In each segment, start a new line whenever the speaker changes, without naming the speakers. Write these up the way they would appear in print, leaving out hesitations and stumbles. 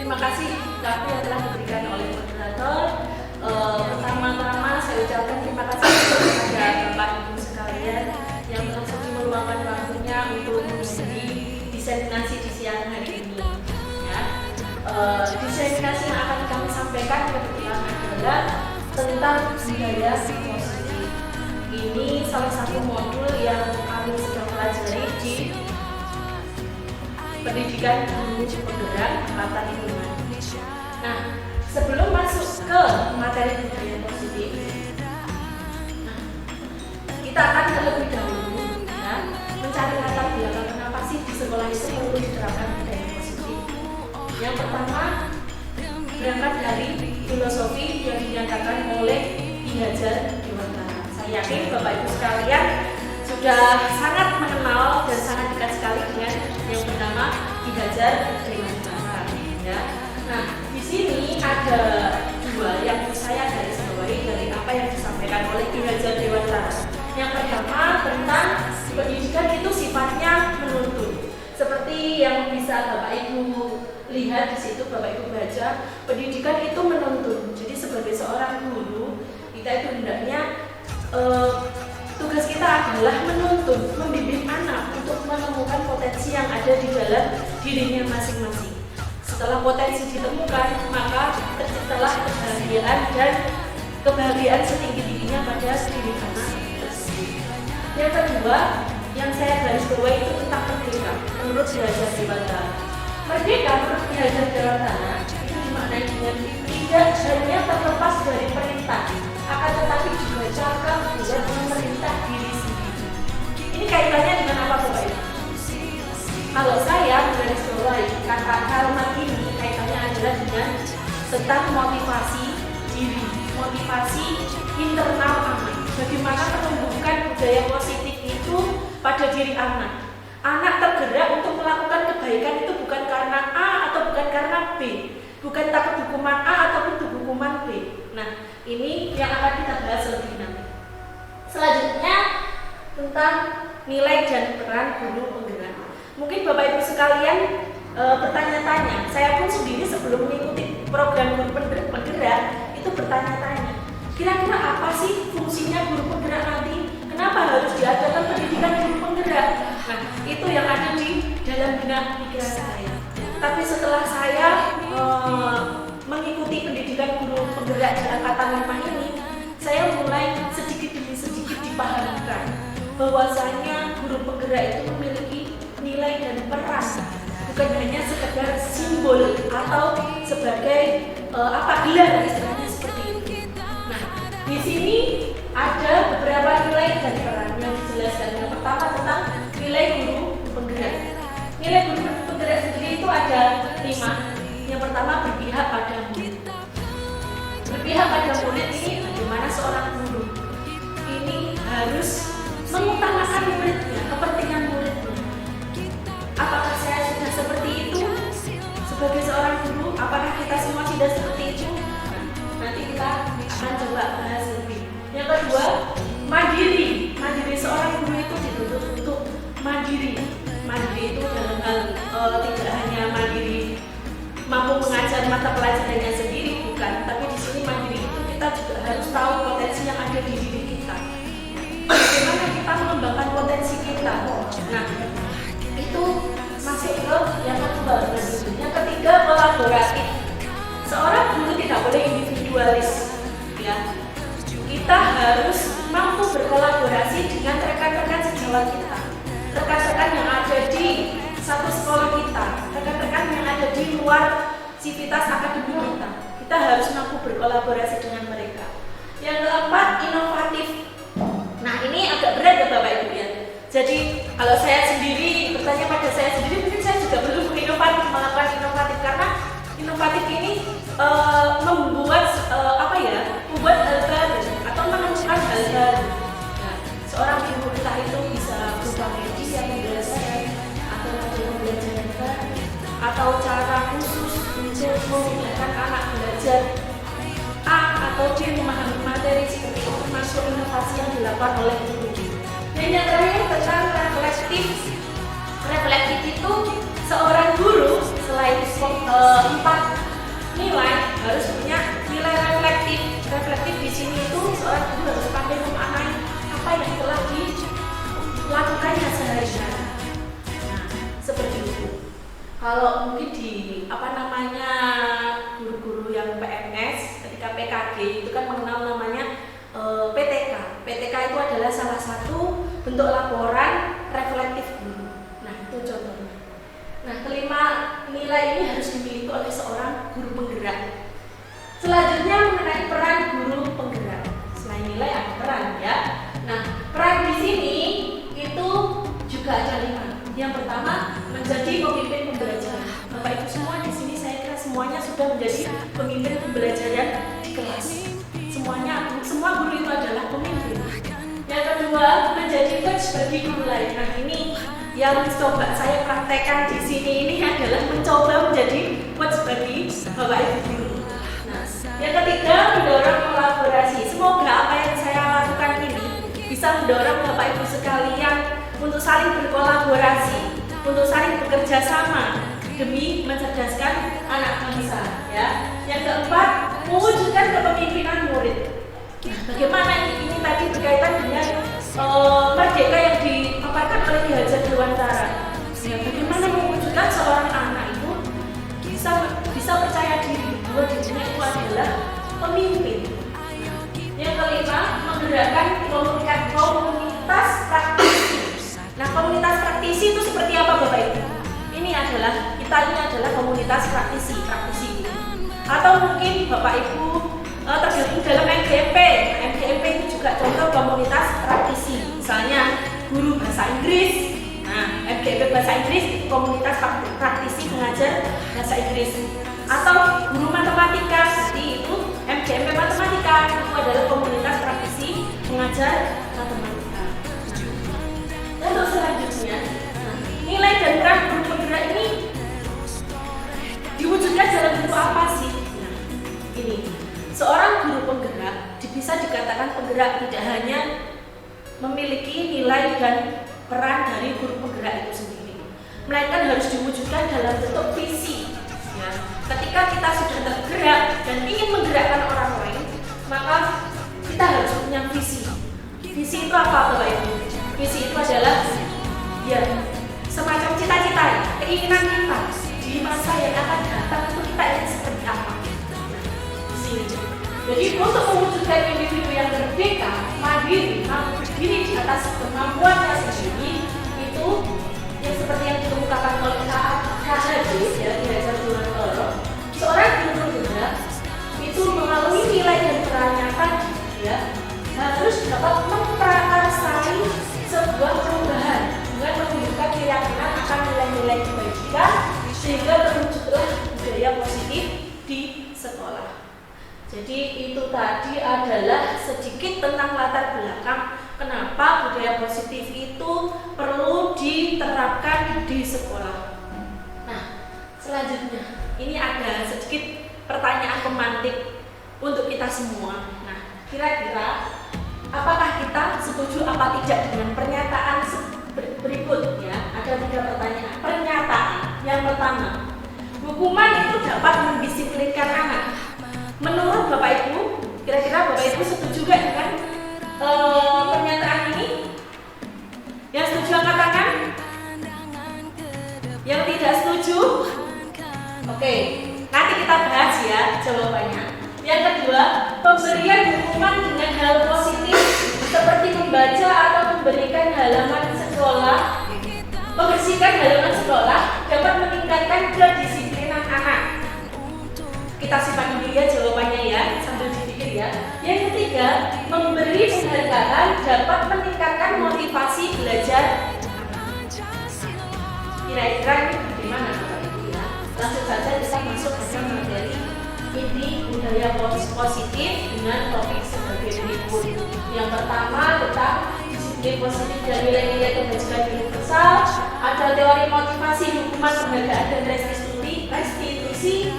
Terima kasih waktu yang telah diberikan oleh moderator. Pertama-tama saya ucapkan terima kasih kepada Bapak Ibu sekalian yang telah sudi meluangkan waktunya untuk mengisi diseminasi di siang hari ini. Ya. Diseminasi yang akan kami sampaikan kebetulan adalah tentang budaya positif. Ini salah satu modul yang kami sedang pelajari di pendidikan guru penggerak angkatan lingkungan. Nah, sebelum masuk ke materi budaya positif, kita akan terlebih dahulu ya, mencari latar belakang kenapa sih di sekolah itu perlu diterapkan budaya positif. Yang pertama, berangkat dari filosofi yang dinyatakan oleh Ki Hajar Dewantara. Saya yakin Bapak Ibu sekalian sudah sangat mengenal dan sangat dekat sekali dengan yang bernama Ki Hajar Dewantara. Ya. Nah, di sini ada dua yang saya garis bawahi dari apa yang disampaikan oleh Ki Hajar Dewantara. Yang pertama tentang pendidikan itu sifatnya menuntun. Seperti yang bisa Bapak Ibu lihat di situ, Bapak Ibu baca, pendidikan itu menuntun. Jadi sebagai seorang guru, kita itu hendaknya tugas kita adalah menuntun, membimbing anak untuk menemukan potensi yang ada di dalam dirinya masing-masing. Setelah potensi ditemukan, maka terciptalah kebahagiaan dan kebahagiaan setinggi-tingginya pada diri anak. Yang kedua, yang saya garis bawahi itu tentang merdeka. Menurut Ki Hajar Dewantara, merdeka menurut Ki Hajar Dewantara itu dimaknai dengan tidak hanya terlepas dari perintah, akan tetapi juga cara buat memerintah diri sendiri. Ini kaitannya dengan apa Bapak Ibu? Kalau saya menggaris bawahi kata kalimat ini kaitannya adalah dengan tentang motivasi diri, motivasi internal anak. Bagaimana menumbuhkan budaya positif itu pada diri anak. Anak tergerak untuk melakukan kebaikan itu bukan karena A atau bukan karena B, bukan takut hukuman A ataupun hukuman B. Nah, ini yang akan kita bahas lebih nanti. Selanjutnya tentang nilai dan peran guru penggerak. Mungkin Bapak Ibu sekalian bertanya-tanya. Saya pun sendiri sebelum mengikuti program guru penggerak itu bertanya-tanya. Kira-kira apa sih fungsinya guru penggerak nanti? Kenapa harus diadakan pendidikan guru penggerak? Nah, itu yang ada di dalam benak pikiran saya. Tapi setelah saya mengikuti pendidikan guru penggerak di angkatan 5 ini, saya mulai sedikit demi sedikit dipahamkan bahwasanya guru penggerak itu memiliki nilai dan peran, bukan hanya sekedar simbol atau sebagai gelar istilahnya seperti itu. Nah, di sini ada beberapa nilai dan peran yang dijelaskan. Yang pertama tentang nilai guru penggerak. Nilai guru penggerak sendiri itu ada 5. Yang pertama berpihak pada murid. Berpihak pada murid ini bagaimana seorang guru ini harus mengutamakan muridnya, kepentingan muridnya. Apakah saya sudah seperti itu sebagai seorang guru? Apakah kita semua sudah seperti itu? Nanti kita akan coba bahas lebih. Yang kedua, mandiri. Mandiri seorang guru itu dituntut untuk mandiri. Mandiri itu dalam hal tidak hanya mandiri mampu mengajar mata pelajarannya sendiri, bukan. Tapi di sini mandiri itu kita juga harus tahu potensi yang ada di diri kita. Bagaimana kita mengembangkan potensi kita. Nah, itu masuk ke yang kedua. Yang ketiga, kolaboratif. Seorang guru tidak boleh individualis. Ya. Kita harus mampu berkolaborasi dengan rekan-rekan sejawat kita, rekan-rekan yang ada di satu sekolah kita, rekan-rekan yang ada di luar sivitas akademik kita. Kita harus mampu berkolaborasi dengan mereka. Yang keempat, inovatif. Nah, ini agak berat ya Bapak Ibu ya. Jadi kalau saya sendiri bertanya pada saya sendiri, mungkin saya juga belum inovatif, melakukan inovatif karena inovatif ini membuat membuat hal baru atau menemukan hal baru. Nah, seorang guru kita itu bisa berubah media pembelajaran atau metode pembelajaran baru atau cara khusus untuk memudahkan anak belajar A atau D memahami materi seperti itu, termasuk inovasi yang dilakukan oleh guru. Dan yang terakhir tentang reflektif. Reflektif itu seorang guru selain 4 nilai harus punya nilai reflektif. Reflektif di sini itu seorang guru harus pandai memaknai apa yang telah dilakukannya sehari-hari. Nah, seperti itu. Kalau mungkin di guru-guru yang PNS ketika PKG itu kan mengenal namanya PTK. PTK itu adalah salah satu bentuk laporan reflektif guru. Nah, itu contohnya. Nah, kelima, nilai ini harus dimiliki oleh seorang guru penggerak. Selanjutnya mengenai peran guru penggerak. Selain nilai ada peran ya. Nah, peran di sini itu juga ada 5. Yang pertama, menjadi pemimpin pembelajaran. Bapak Ibu semua di sini saya kira semuanya sudah menjadi pemimpin pembelajaran di kelas. Semua guru itu adalah pemimpin. Yang kedua, menjadi coach bagi guru lain. Nah, ini yang coba saya praktekkan di sini ini adalah mencoba menjadi coach bagi Bapak Ibu guru. Nah, yang ketiga, mendorong kolaborasi. Semoga apa yang saya lakukan ini bisa mendorong Bapak Ibu sekalian untuk saling berkolaborasi, untuk saling bekerja sama demi mencerdaskan anak bangsa. Ya. Yang keempat, mewujudkan kepemimpinan murid. Nah, bagaimana ini tadi berkaitan dengan merdeka yang dipaparkan oleh Ki Hajar Dewantara. Ya, bagaimana mewujudkan seorang anak itu bisa percaya diri bahwa dirinya itu adalah pemimpin. Yang kelima, menggerakkan komunitas praktisi. Nah, komunitas praktisi itu seperti apa Bapak Ibu? Ini adalah komunitas praktisi atau mungkin Bapak Ibu tergabung dalam MGMP. MGMP itu juga contoh komunitas praktisi. Misalnya guru bahasa Inggris. Nah, MGMP bahasa Inggris komunitas praktisi mengajar bahasa Inggris. Atau guru matematika, jadi itu MGMP matematika itu adalah komunitas praktisi mengajar matematika. Untuk selanjutnya, nilai dan peran guru penggerak ini diwujudkan dalam bentuk apa sih? Nah, ini seorang guru penggerak bisa dikatakan penggerak tidak hanya memiliki nilai dan peran dari guru penggerak itu sendiri, melainkan harus diwujudkan dalam bentuk visi. Ya. Ketika kita sudah tergerak dan ingin menggerakkan orang lain, maka kita harus punya visi. Visi itu apa Bapak Ibu? Visi itu adalah ya semacam cita-cita, keinginan kita di masa yang akan datang itu kita ingin seperti apa. Jadi untuk mewujudkan individu yang merdeka, mandiri, mampu berdiri di atas kemampuannya sendiri, itu yang seperti yang dikemukakan oleh KHD ya, Ki Hajar Dewantara, seorang guru penggerak itu melalui nilai dan perannya tadi ya harus dapat memprakarsai sebuah perubahan dengan menunjukkan keyakinan akan nilai-nilai kebaikan sehingga terwujudlah budaya positif di sekolah. Jadi itu tadi adalah sedikit tentang latar belakang kenapa budaya positif itu perlu diterapkan di sekolah. Nah, selanjutnya ini ada sedikit pertanyaan pemantik untuk kita semua. Nah, kira-kira apakah kita setuju apa tidak dengan pernyataan berikut ya? Ada 3 pertanyaan. Pernyataan yang pertama, hukuman itu dapat mendisiplinkan anak. Menurut Bapak Ibu, kira-kira Bapak Ibu setuju gak dengan pernyataan ini? Yang setuju angkat tangan? Yang tidak setuju? Oke, nanti kita bahas ya jawabannya. Yang kedua, pemberian hukuman dengan hal positif seperti membaca atau memberikan halaman sekolah, membersihkan halaman sekolah dapat meningkatkan kedisiplinan anak. Kita simak dulu ya jawabannya ya, sambil dipikir ya. Yang ketiga, memberi penghargaan dapat meningkatkan motivasi belajar. Kira-kira ini bagaimana Bapak Ibu ya? Langsung saja kita masuk ke materi inti budaya positif dengan topik sebagai berikut. Yang pertama tentang disiplin positif dan nilai-nilai kebajikan universal. Ada teori motivasi, hukuman, penghargaan dan restitusi.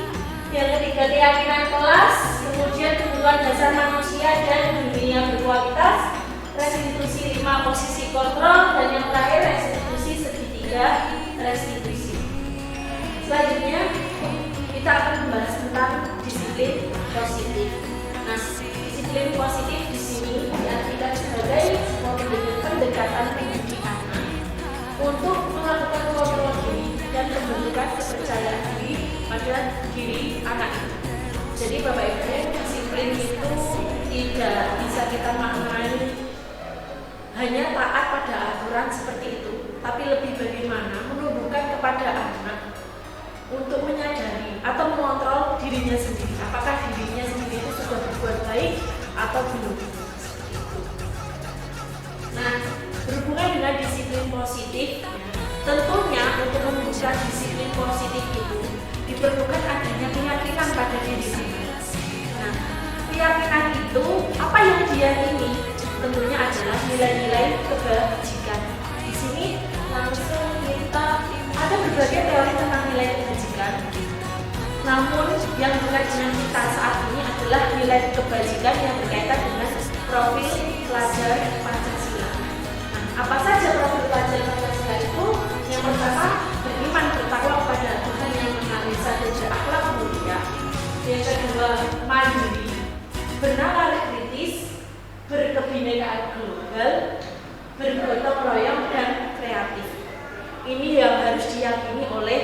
Yang ketiga keyakinan kelas, kemudian kebutuhan dasar manusia dan dunia berkualitas, restitusi 5 posisi kontrol, dan yang terakhir restitusi segitiga restitusi. Selanjutnya kita akan membahas tentang disiplin positif. Nah, disiplin positif di sini diartikan sebagai sebuah pendekatan pendidik anak untuk melakukan kontrol diri dan membentukkan kepercayaan diri pada diri anak itu. Jadi Bapak Ibu, disiplin itu tidak bisa kita maknai hanya taat pada aturan seperti itu, tapi lebih bagaimana menumbuhkan kepada anak untuk menyadari atau mengontrol dirinya sendiri. Apakah dirinya sendiri itu sudah berbuat baik atau belum? Nah, berhubungan dengan disiplin positif, tentunya untuk menumbuhkan disiplin positif itu diperlukan adanya keyakinan pada diri sendiri. Nah, keyakinan itu apa yang diyakini? Tentunya adalah nilai-nilai kebajikan. Di sini langsung kita ada berbagai teori tentang nilai kebajikan. Namun yang dekat dengan kita saat ini adalah nilai kebajikan yang berkaitan dengan profil pelajar Pancasila. Nah, apa saja profil pelajar Pancasila itu? Yang pertama, beriman bertakwa kepada Tuhan Yang Maha Esa dan berakhlak mulia. Yang kedua, mandiri, bernalar kritis, berkebinekaan global, bergotong royong dan kreatif. Ini yang harus diyakini oleh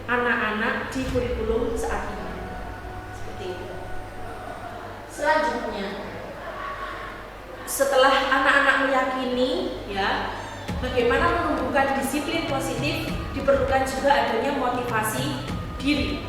anak-anak di kurikulum saat ini. Seperti itu. Selanjutnya, setelah anak-anak meyakini ya bagaimana menumbuhkan disiplin positif, diperlukan juga adanya motivasi diri.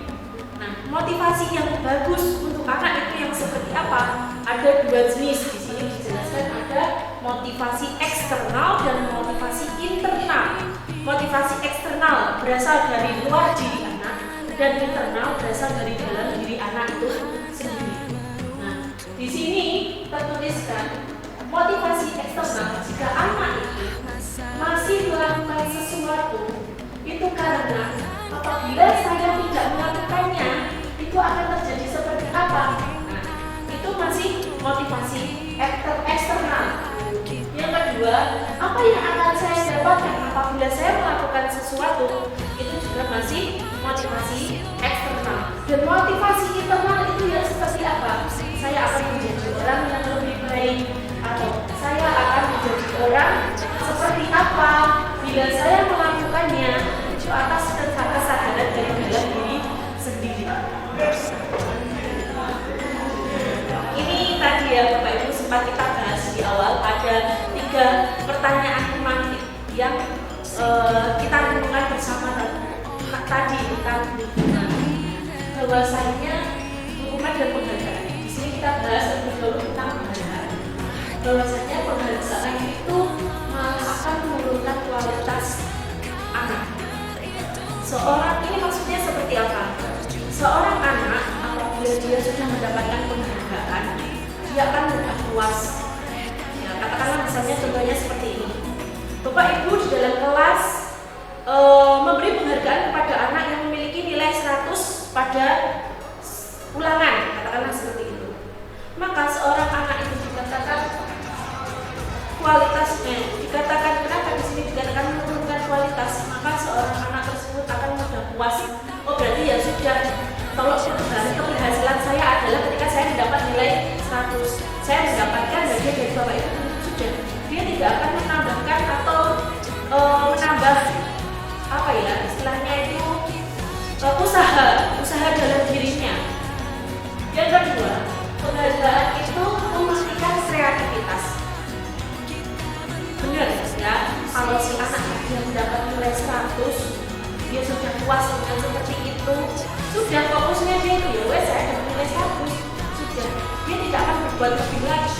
Nah, motivasi yang bagus untuk anak itu yang seperti apa? Ada dua jenis. Di sini dijelaskan ada motivasi eksternal dan motivasi internal. Motivasi eksternal berasal dari luar diri anak dan internal berasal dari dalam diri anak itu sendiri. Nah, di sini tertuliskan motivasi eksternal jika anak itu masih melakukan sesuatu itu karena apabila saya tidak melakukannya itu akan terjadi seperti apa? Nah, itu masih motivasi eksternal. Yang kedua, apa yang akan saya dapatkan apabila saya melakukan sesuatu itu juga masih motivasi eksternal. Dan motivasi internal itu yang seperti apa? Saya akan menjadi orang yang lebih baik, atau saya akan menjadi orang seperti apa bila saya melakukannya itu atas kesadaran dari dalam diri sendiri. Ini tadi ya Bapak Ibu sempat kita bahas di awal, ada 3 pertanyaan pemantik yang kita renungkan bersama tadi tentang hubungan, bahwasanya hukuman dan penghargaan. Di sini kita bahas lebih dulu tentang penghargaan, bahwasanya penghargaan itu malah akan menurunkan kualitas anak. Seorang ini maksudnya seperti apa? Seorang anak apabila dia sudah mendapatkan penghargaan, dia akan mudah puas. Ya, katakanlah misalnya contohnya seperti ini. Bapak Ibu di dalam kelas memberi penghargaan kepada anak yang memiliki nilai 100 pada ulangan, katakanlah seperti itu. Maka seorang anak itu dikatakan kualitasnya, dikatakan kenapa di sini dikatakan menurunkan kualitas, maka seorang anak tersebut akan mudah puas. Oh berarti ya sudah, kalau keberhasilan saya adalah ketika saya mendapat nilai 100, saya mendapatkan hadiah dari Bapak Ibu, sudah. Dia tidak akan menambahkan atau menambah apa ya istilahnya itu usaha dalam dirinya. Yang kedua, penghargaan itu memastikan kreativitas. Benar ya, kalau si anak yang mendapat nilai 100 dia sudah puas dengan seperti itu, sudah fokusnya dia itu ya wes saya dapat nilai 100, sudah, dia tidak akan berbuat lebih lagi.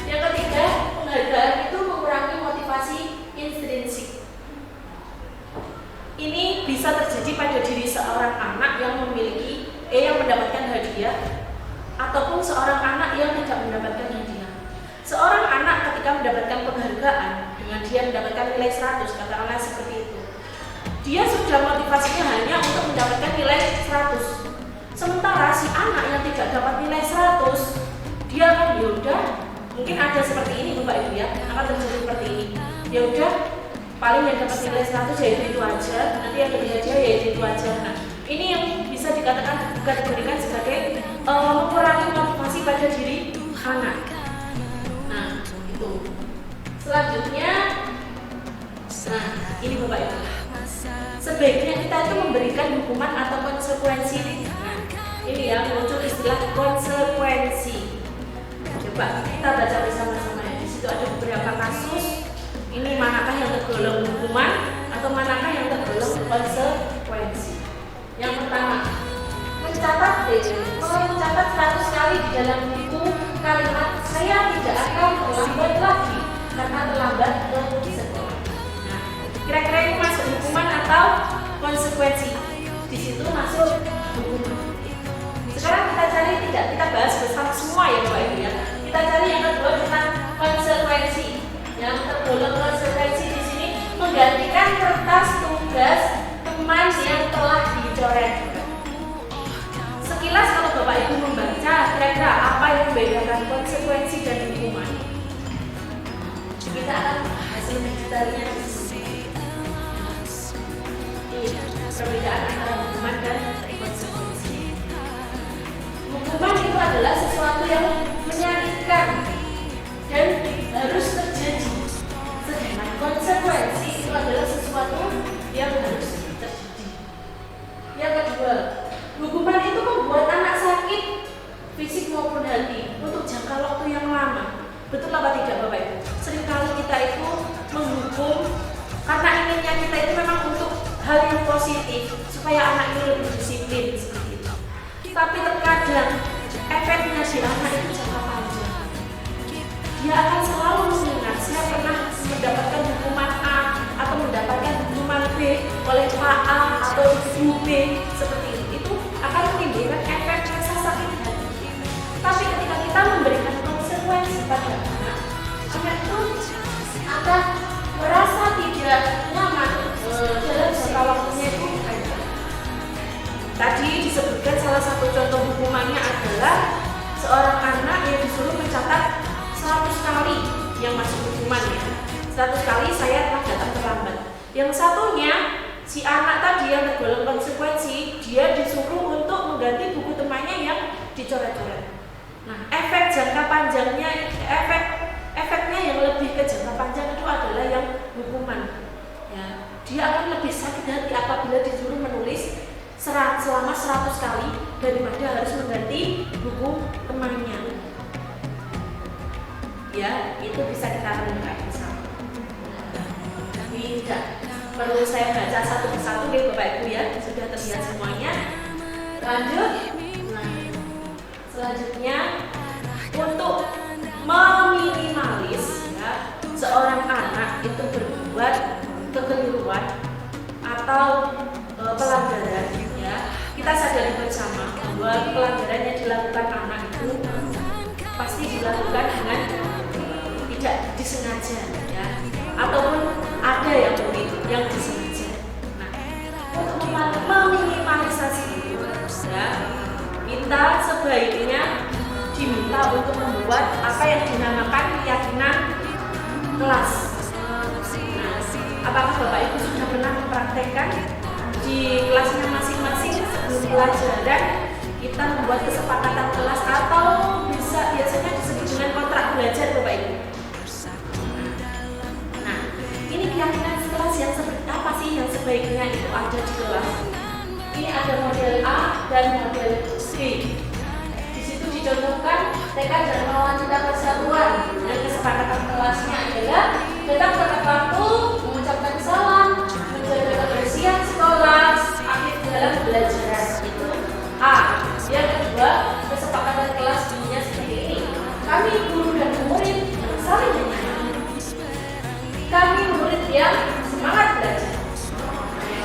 Yang ketiga, penghargaan itu mengurangi motivasi intrinsik. Ini bisa terjadi pada diri seorang anak yang memiliki yang mendapatkan hadiah ataupun seorang anak yang tidak mendapatkan hadiah. Seorang anak ketika mendapatkan penghargaan dengan dia mendapatkan nilai 100, katakanlah seperti itu, dia sudah motivasinya hanya untuk mendapatkan nilai 100. Sementara si anak yang tidak dapat nilai 100, dia akan yaudah, mungkin ada seperti ini Bapak Ibu ya, akan terjadi seperti ini. Ya udah, paling yang dapat nilai 100 yaitu itu aja, nanti yang lebih aja yaitu itu aja. Nah, ini yang bisa dikatakan diberikan sebagai mengurangi motivasi pada diri anak. Nah, itu. Selanjutnya, nah ini Bapak Ibu. Sebaiknya kita itu memberikan hukuman atau konsekuensi. Nah, ini ya muncul istilah konsekuensi. Coba kita baca bersama-sama ya. Di situ ada beberapa kasus. Ini manakah yang tergolong hukuman atau manakah yang tergolong konsekuensi? Yang pertama, mencatat 100 kali di dalam buku kalimat saya tidak akan terlambat lagi karena terlambat ke sekolah. Nah, kira-kira ini masuk hukuman atau konsekuensi? Di situ masuk hukuman. Sekarang kita cari tidak, kita bahas bersama semua ya Bapak Ibu ya. Kita cari yang kedua tentang konsekuensi. Yang tergolong konsekuensi di sini menggantikan kertas tugas teman yang telah dicoret. Sekilas kalau Bapak Ibu membaca, kira-kira apa yang membedakan konsekuensi dan hukuman? Kita akan bahas lebih detailnya di sini. Perbedaan antara hukuman dan konsekuensi. Hukuman itu adalah sesuatu yang menyakitkan dan harus terjadi. Sedangkan konsekuensi itu adalah sesuatu yang harus terjadi. Yang kedua, hukuman itu membuat anak sakit fisik maupun hati untuk jangka waktu yang lama. Betul apa tidak Bapak Ibu? Seringkali kita itu menghukum karena inginnya kita itu memang untuk hal yang positif supaya anak itu lebih disiplin seperti itu. Tapi terkadang efeknya di anak itu jangka panjang. Dia akan selalu mengingat saya pernah mendapatkan hukuman A atau mendapatkan hukuman B oleh Pak A atau Ibu B seperti itu. Itu akan menimbulkan efek rasa sakit hati. Tapi ketika kita memberikan konsekuensi pada anak itu akan merasa tidak nyaman dalam jangka waktunya itu panjang. Tadi disebutkan salah satu contoh hukumannya adalah seorang anak yang disuruh mencatat 100 kali yang masuk hukumannya. 100 kali saya telah datang terlambat. Yang satunya, si anak tadi yang tergolong konsekuensi, dia disuruh untuk mengganti buku temannya yang dicoret-coret. Nah, efek jangka panjangnya, efeknya yang lebih ke jangka panjang itu adalah yang hukuman. Ya, dia akan lebih sakit hati apabila disuruh menulis selama 100 kali daripada harus mengganti buku temannya. Ya, itu bisa kita renungkan bersama. Tidak perlu saya baca satu persatu deh Bapak Ibu ya, sudah terlihat semuanya. Lanjut. Nah, selanjutnya untuk meminimalis ya, seorang anak itu berbuat kekeliruan atau pelanggaran ya, kita sadari bersama bahwa pelanggaran yang dilakukan anak itu pasti dilakukan dengan tidak disengaja ya, ataupun ada yang mungkin yang disengaja. Nah, untuk meminimalisasi itu ya, kita sebaiknya diminta untuk membuat apa yang dinamakan keyakinan kelas. Nah, apakah Bapak Ibu sudah pernah mempraktekkan di kelasnya masing-masing sebelum pelajaran kita membuat kesepakatan kelas atau biasanya disebut dengan kontrak belajar Bapak Ibu? Nah, ini keyakinan kelas yang seperti apa sih yang sebaiknya itu ada di kelas? Ini ada model A dan model B. Di situ dicontohkan tekad dan mewujudkan persatuan. Dan kesepakatan kelasnya adalah datang tepat waktu, mengucapkan salam, menjaga kebersihan sekolah, aktif dalam belajar. Itu A. Yang kedua, kesepakatan kelas bunyinya seperti ini. Kami guru dan murid saling menyayangi. Kami murid yang semangat belajar.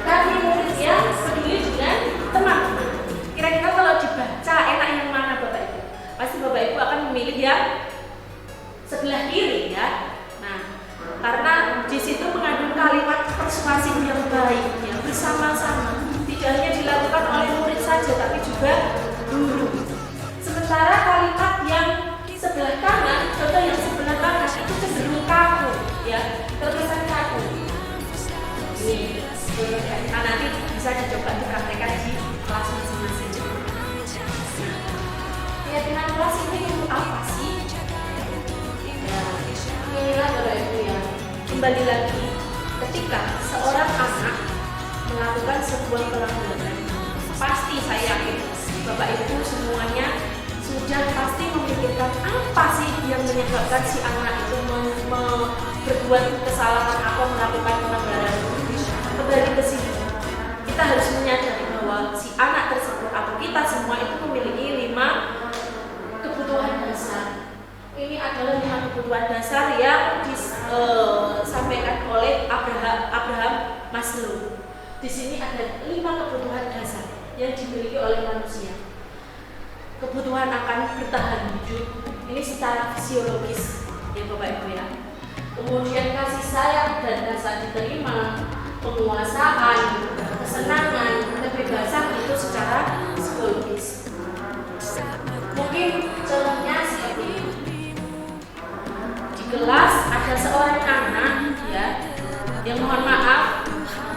Kami murid yang peduli dengan teman-teman. Kira-kira kalau dibaca enak yang mana Bapak Ibu? Pasti Bapak Ibu akan memilih yang sebelah kiri ya. Nah, karena di situ mengandung kalimat persuasif yang baik ya, bersama-sama. Tidak hanya dilakukan oleh murid kembali lagi, ketika seorang anak melakukan sebuah pelanggaran, pasti saya yakin Bapak Ibu semuanya sudah pasti memikirkan apa sih yang menyebabkan si anak itu berbuat kesalahan atau melakukan pelanggaran. Kembali ke sini, kita harus menyadari bahwa si anak tersebut atau kita semua itu memiliki 5 kebutuhan dasar. Ini adalah 5 kebutuhan dasar yang disampaikan oleh Abraham Maslow. Di sini ada 5 kebutuhan dasar yang dimiliki oleh manusia. Kebutuhan akan bertahan hidup, ini secara fisiologis, ya Bapak Ibu ya. Kemudian kasih sayang dan rasa diterima, penguasaan, kesenangan, kebebasan itu secara psikologis. Mungkin contohnya seperti ini. Di kelas ada seorang anak ya, yang mohon maaf,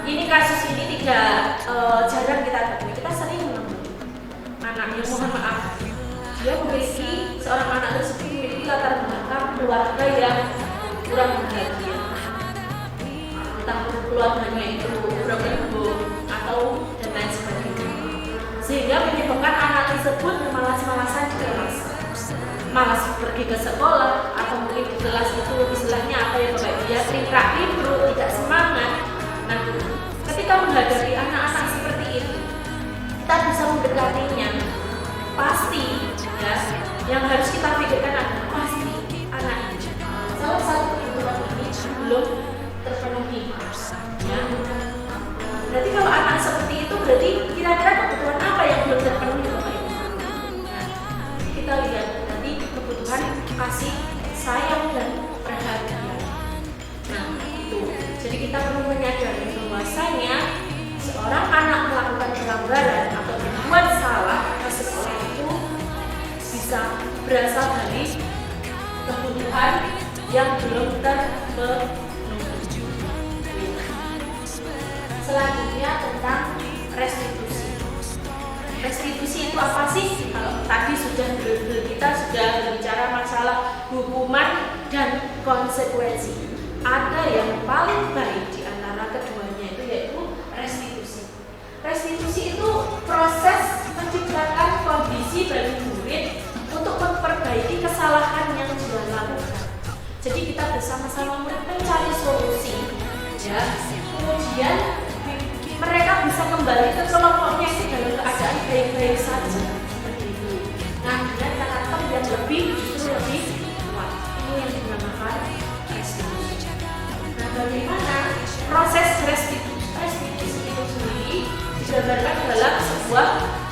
ini kasus ini tidak jarang kita temui. Kita sering menemui anak yang mohon maaf, dia memiliki seorang anak tersebut memiliki latar belakang keluarga yang kurang bahagia. Entah keluarganya itu berbentuk atau dan lain sebagainya, sehingga menyebabkan anak tersebut malas-malasan di kelas, malas pergi ke sekolah, atau mungkin di kelas itu istilahnya apa ya Bapak Ibu ya, tingkrak-tingkru, tidak semangat. Nah, ketika menghadapi anak-anak seperti itu, kita bisa mendekatinya. Pasti ya, yang harus kita pikirkan adalah pasti anak ini salah satu kebutuhan ini belum terpenuhi ya. Berarti kalau anak seperti itu, berarti kira-kira kebutuhan apa yang belum terpenuhi Bapak Ibu? Nah, kita lihat nanti kebutuhan kasih sayang dan perhatian. Nah itu, jadi kita perlu menyadari bahwasanya seorang anak melakukan pelanggaran atau berbuat salah ke sekolah itu bisa berasal dari kebutuhan yang belum terpenuhi. Selanjutnya tentang restitusi. Restitusi itu apa sih? Kalau tadi kita sudah berbicara masalah hukuman dan konsekuensi. Ada yang paling baik di antara keduanya itu yaitu restitusi. Restitusi itu proses menciptakan kondisi bagi murid untuk memperbaiki kesalahan yang sudah dilakukan. Jadi kita bersama-sama mencari solusi, ya. Kemudian mereka bisa kembali ke kelompoknya itu dalam keadaan baik-baik saja. Begitu. Nah, dengan karakter yang justru lebih kuat. Ini yang dinamakan restitusi. Nah, bagaimana proses restitusi itu sendiri digambarkan dalam sebuah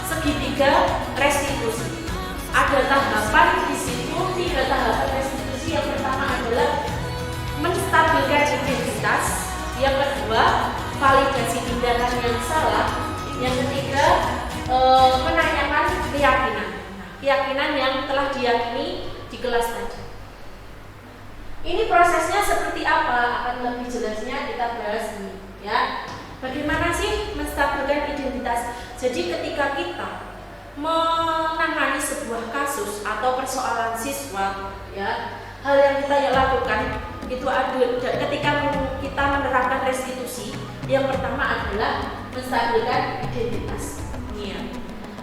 segitiga restitusi. Ada tahapan di situ, 3 tahapan restitusi. Yang pertama adalah menstabilkan identitas, yang kedua validasi tindakan yang salah, yang ketiga menanyakan keyakinan. Keyakinan yang telah diyakini di kelas tadi. Ini prosesnya seperti apa? Akan lebih jelasnya kita bahas ini, ya. Bagaimana sih menstabilkan identitas? Jadi ketika kita menangani sebuah kasus atau persoalan siswa, ya, hal yang kita lakukan itu ada ketika kita menerapkan restitusi. Yang pertama adalah menstabilkan identitas. Ya.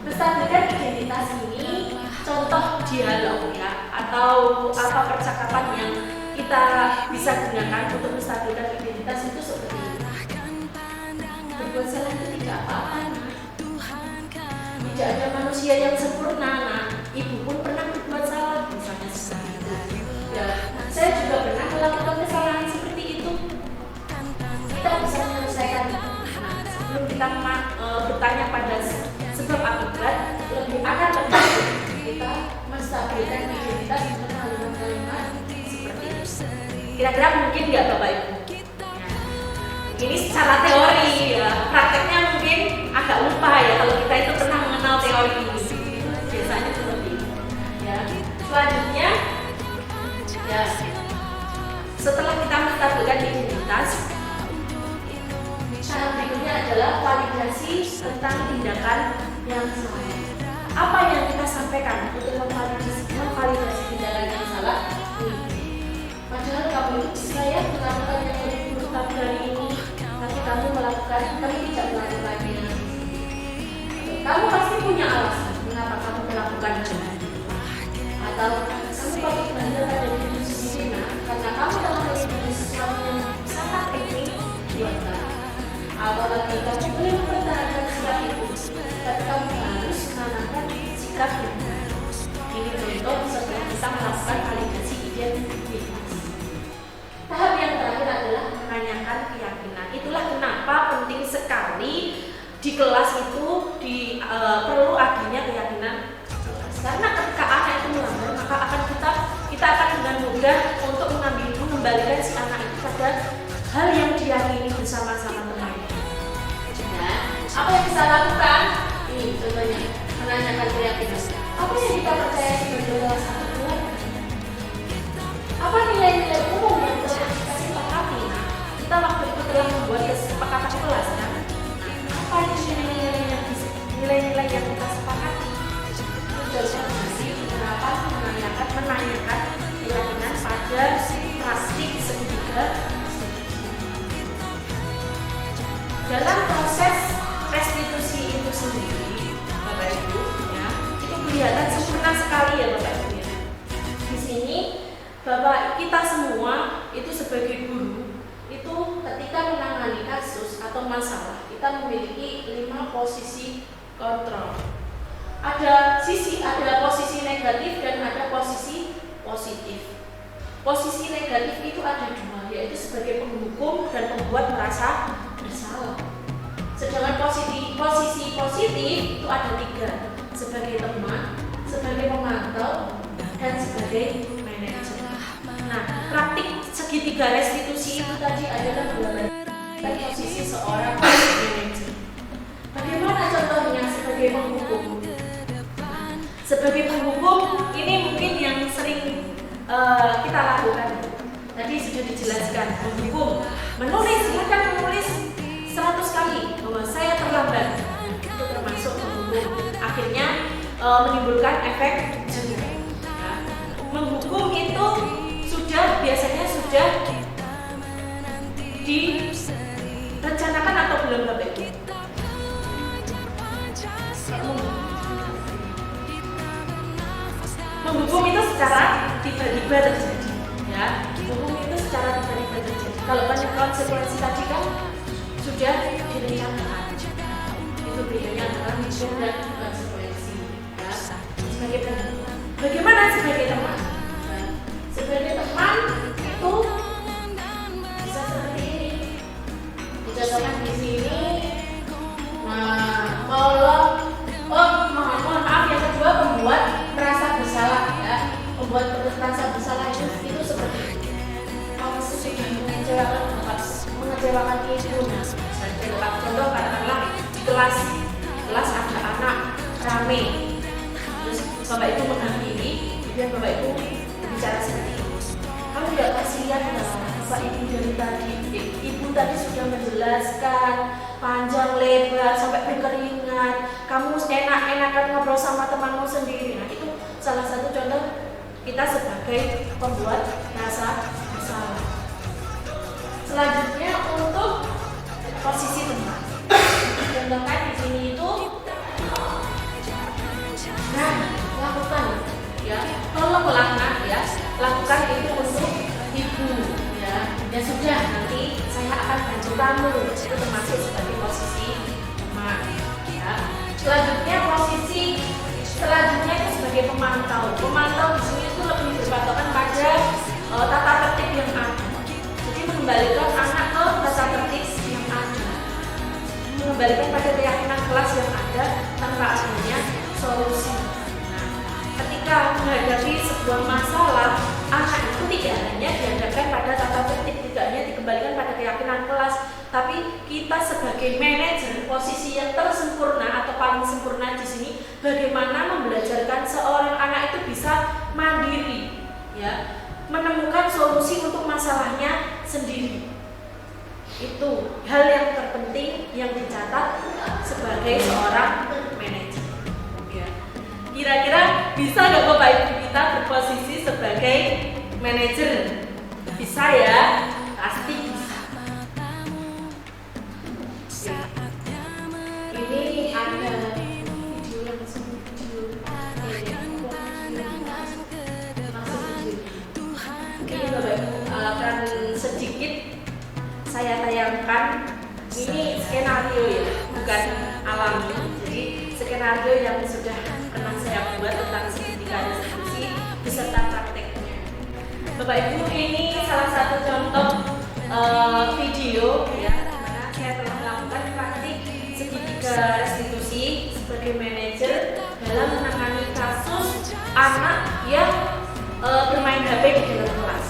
Menstabilkan identitas ini contoh dialog ya, atau apa percakapan yang kita bisa gunakan untuk menstabilkan identitas itu seperti ini. Berbuat salah itu tidak apa-apa. Tidak ada manusia yang sempurna. Nah, ibu pun pernah berbuat salah, misalnya seperti itu. Ya, saya juga pernah melakukan kesalahan seperti itu. Kita bisa menyelesaikan itu. Nah, sebelum kita bertanya pada sebab akibat, lebih akan lebih kita menstabilkan identitas dengan kalimat-kalimat seperti itu. Kira-kira mungkin nggak Bapak Ibu? Ini secara teori ya, prakteknya mungkin agak lupa ya kalau kita itu pernah mengenal teori ini. Biasanya seperti ini. Ya. Selanjutnya, ya, setelah kita menstabilkan identitas, cara berikutnya adalah validasi tentang tindakan yang salah. Apa yang kita sampaikan untuk memvalidasi tindakan yang salah? Pada padahal kamu itu bisa ya melakukan yang lebih buruk dari ini, tapi kamu tidak melakukannya. Kamu pasti punya alasan mengapa kamu melakukan itu. Atau kamu patut bangga pada diri sendiri, karena kamu telah melakukan sesuatu yang sangat penting buat kamu. Apalagi kamu boleh mempertahankan sikap itu, tapi kamu harus menanamkan sikap yang benar. Ini contoh setelah kita melakukan validasi identitas. Tahap yang terakhir adalah menanyakan keyakinan. Itulah kenapa penting sekali di kelas itu perlu adanya keyakinan. Karena ketika anak itu melanggar, maka kita akan dengan mudah untuk mengembalikan si anak itu pada hal yang diyakini bersama-sama temannya. Nah, apa yang bisa lakukan? Ini contohnya menanyakan keyakinan. Apa yang kita percaya sebagai satu keluarga? Apa nilai-nilai umum yang telah kita sepakati? Nah, kita waktu itu telah membuat kesepakatan kelas kan? Apa nilai-nilai yang kita sepakati? Kenapa menanyakan keyakinan pada praktik segitiga. Dalam proses restitusi itu sendiri, Bapak Ibu, ya, itu kelihatan sempurna sekali ya Bapak Ibu. Ya. Di sini Bapak kita semua itu sebagai guru itu ketika menangani kasus atau masalah kita memiliki 5 posisi kontrol. Ada posisi negatif dan ada posisi positif. Posisi negatif itu ada 2, yaitu sebagai penghukum dan pembuat merasa bersalah. Sedangkan posisi positif itu ada 3, sebagai teman, sebagai pemantau, dan sebagai manajer. Nah, praktik segitiga restitusi itu tadi adalah posisi seorang manajer. Bagaimana contohnya sebagai penghukum? Sebagai penghukum ini mungkin yang sering kita lakukan. Tadi sudah dijelaskan, menghukum, silakan menulis 100 kali bahwa saya terlambat. Itu termasuk menghukum. Akhirnya menimbulkan efek jerah. Ya. Menghukum itu biasanya sudah direncanakan atau belum Bapak Ibu? Menghukum itu secara tiba-tiba terjadi, ya. Menghukum itu secara tiba-tiba terjadi. Kalau banyak konsekuensi tadi kan sudah direncanakan. Itu bedanya antara hukum dan konsekuensi. Ya. Sebagai penghukum. Bagaimana sebagai teman? Sebagai teman itu bisa seperti ini. Dicontohkan di sini. Nah, mohon maaf, yang kedua membuat merasa bersalah ya. Membuat merasa bersalah itu seperti ini. Kamu sudah mengecewakan ibu. Nah, contoh katakanlah di kelas ada anak rame, terus bapak itu menghadiri, kemudian bapak itu bicara seperti ini. Kamu nggak kasihan ya bapak ibu dari tadi? Ibu tadi sudah menjelaskan panjang lebar sampai berkeringat. Kamu enak-enakan ngobrol sama temanmu sendiri. Nah, itu salah satu contoh kita sebagai pembuat rasa bersalah. Selanjutnya untuk posisi teman. Contohkan di sini itu, nah lakukan ya, tolonglah nak ya, lakukan itu untuk ibu ya. Ya sudah, nanti saya akan bantu kamu. Itu termasuk sebagai posisi teman ya. Posisi selanjutnya itu sebagai pemantau. Pemantau di sini itu lebih berpatokan pada tata tertib yang ada. Jadi mengembalikan anak ke tata tertib yang ada, mengembalikan pada keyakinan kelas yang ada tanpa adanya solusi. Nah, ketika menghadapi sebuah masalah, anak itu tidak hanya dihadapkan pada tata tertib, tidak hanya dikembalikan pada keyakinan kelas, tapi kita sebagai manajer, posisi yang tersempurna atau paling sempurna di sini, bagaimana membelajarkan seorang anak itu bisa mandiri, ya, menemukan solusi untuk masalahnya sendiri. Itu hal yang terpenting yang dicatat sebagai seorang manajer. Ya. Kira-kira bisa nggak Bapak Ibu kita berposisi sebagai manajer? Bisa ya, pasti bisa. Ini ada video langsung video. Ini Bapak Ibu akan sedikit saya tayangkan. Ini skenario ya, bukan alami. Jadi skenario yang sudah pernah saya buat tentang segitiga restitusi beserta prakteknya. Bapak Ibu, ini salah satu contoh video ya, dimana saya telah melakukan praktik segitiga restitusi sebagai manajer dalam menangani kasus anak yang bermain HP di dalam kelas.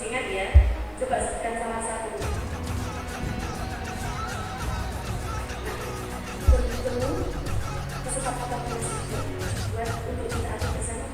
Ingat ya, coba sebutkan salah satu. Bertemu kesepakatan buat untuk kita ajak ke sana.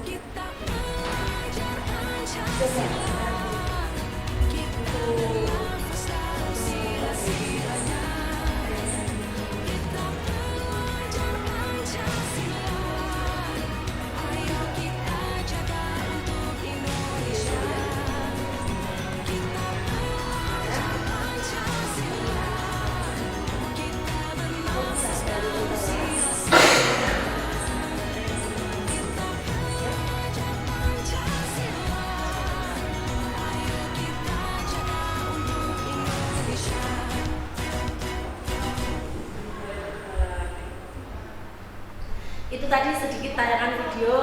Itu tadi sedikit tayangan video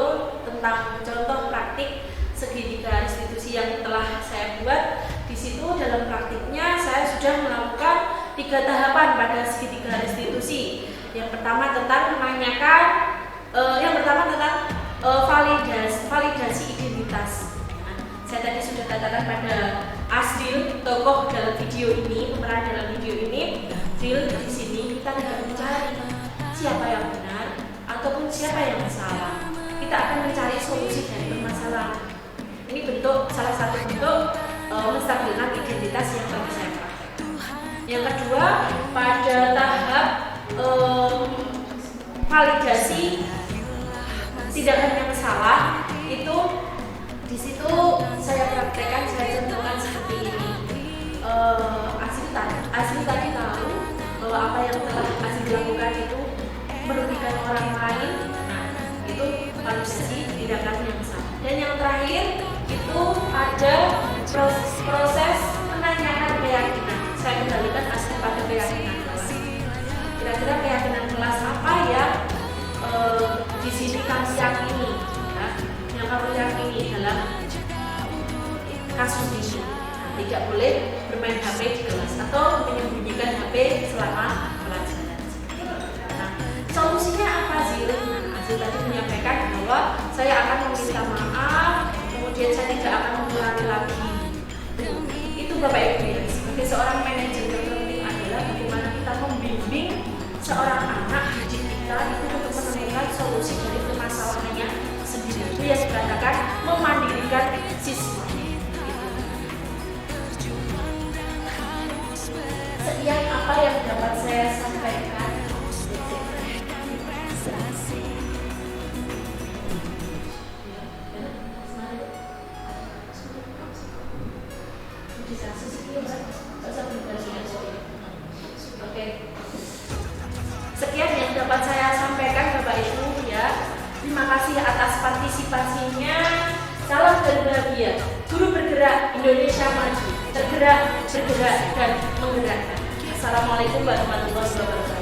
tentang contoh praktik segitiga restitusi yang telah saya buat. Di situ dalam praktiknya saya sudah melakukan 3 tahapan pada segitiga restitusi. Yang pertama tentang menanyakan, validasi identitas. Nah, saya tadi sudah katakan pada Asril, tokoh dalam video ini, pemeran dalam video ini. Asril di sini kita tidak mencari siapa yang benar ataupun siapa yang salah. Kita akan mencari solusi dari permasalahan. Ini salah satu bentuk menstabilkan identitas yang tadi saya praktekkan. Yang kedua, pada tahap validasi tindakan yang salah, itu di situ saya praktekkan, saya contohkan seperti ini. Asli tadi tahu bahwa apa yang telah Asli lakukan itu merugikan orang lain. Nah, itu validasi tindakan yang salah. Dan yang terakhir itu ada proses menanyakan keyakinan. Saya kembalikan Asli pada keyakinan kelas. Kira-kira keyakinan kelas apa ya di sini kamu yakini, ya, yang kamu yakini dalam kasus ini. Tidak boleh bermain HP di kelas atau menyembunyikan HP selama pelajaran. Nah, solusinya apa sih? Azil tadi menyampaikan bahwa saya akan meminta maaf, kemudian saya tidak akan mengulangi lagi. Itu Bapak Ibu ya, sebagai seorang manajer yang penting adalah bagaimana kita membimbing seorang anak didik kita itu untuk menemukan solusi dari permasalahannya sendiri. Itu yang dikatakan memandirikan siswa. Sekian apa yang dapat saya sampaikan. Oke. Sekian yang dapat saya sampaikan Bapak Ibu ya. Terima kasih atas partisipasinya. Salam dan bahagia. Guru bergerak Indonesia maju. tergerak, bergerak, dan menggerakkan. Assalamualaikum warahmatullahi wabarakatuh.